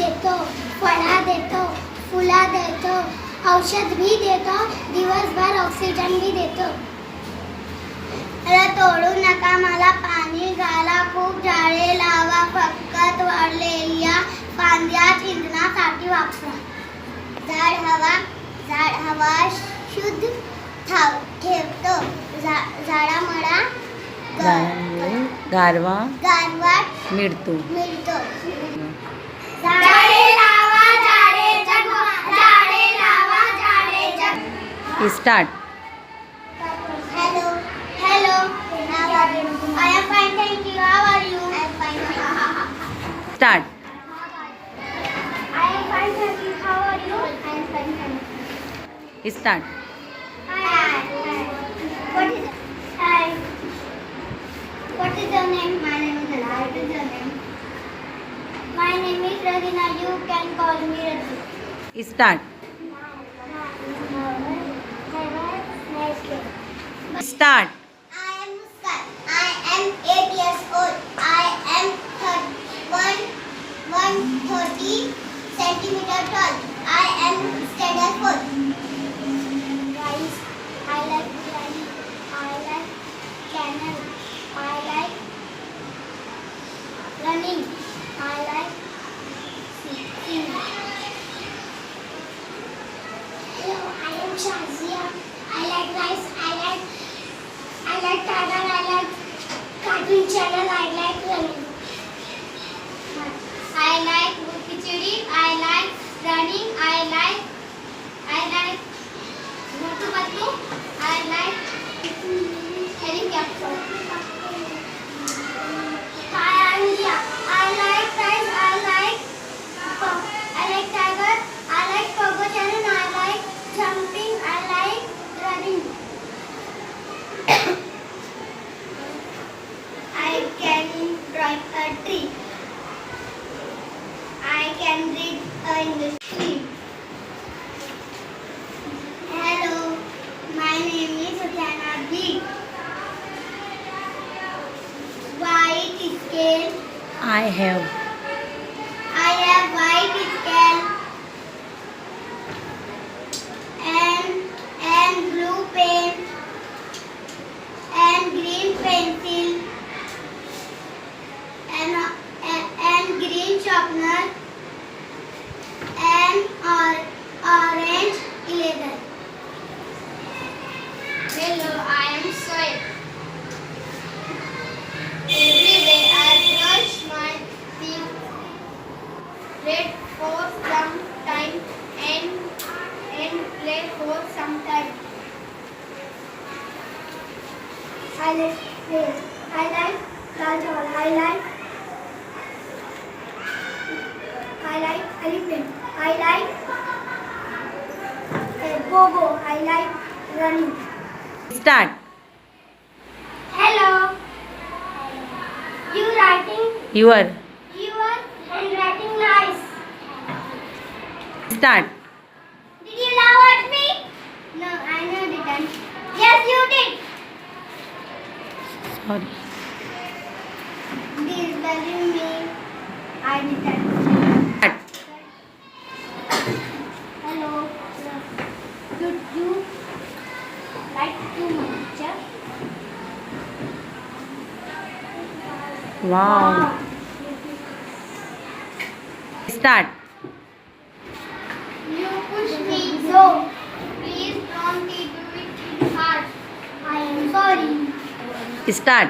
देतो, फळा देतो, फुला देतो, औषध भी देतो, दिवसभर ऑक्सिजन भी देतो. तोडू नका मला पाणी घाला, खूप झाडे लावा, फक्त वाढलेल्या फांद्या इंधनासाठी वापरा. झाड हवा शुद्ध ठेवतो, झाडामुळे गारवा मिळतो. झाडे लावा, झाडे जगवा, झाडे लावा, झाडे जगवा. Start. Hello, how are you? I am fine, thank you. How are you? I am fine, thank you. Start. I am fine, thank you. How are you? I am fine, thank you. Start. Hi. What is hi? What is your name? My name is Hala. What is your name? My name is Radina. You can call me Radu. Start. Start. I am Muskan. I am 8 years old. I am 130 centimeter tall. I am standard 4. Guys, I like biryani. I like channel. I like running. I like singing. Hello, I am Shazia. I like rice. I like tiger. I like cartoon channel. I like running. I like khichdi. I like running. I like motu patlu. I like helicopter. Hi, I'm Ria. I like rice. I like tiger. I like Pogo channel. I like jumping. I like running. I can drive a tree. I can read in the street. Hello, my name is Sutyana B. White scale. I have white scale and blue pen and green pencil and green sharpener and orange eraser. Hello, I am Soy. Every day I brush my teeth, read for some time and play for some time. I like this. I like tal.vasai. I like elephant. I like go. I like running. Start. Hello. You writing? Your. Your handwriting nice. Start. Did you laugh at me? No, I know didn't. Yes, you did. Sorry. This doesn't mean I didn't. Start. Hello. Did you like to picture? Wow. Start. You push me so. Please don't do it hard. I am sorry. Start.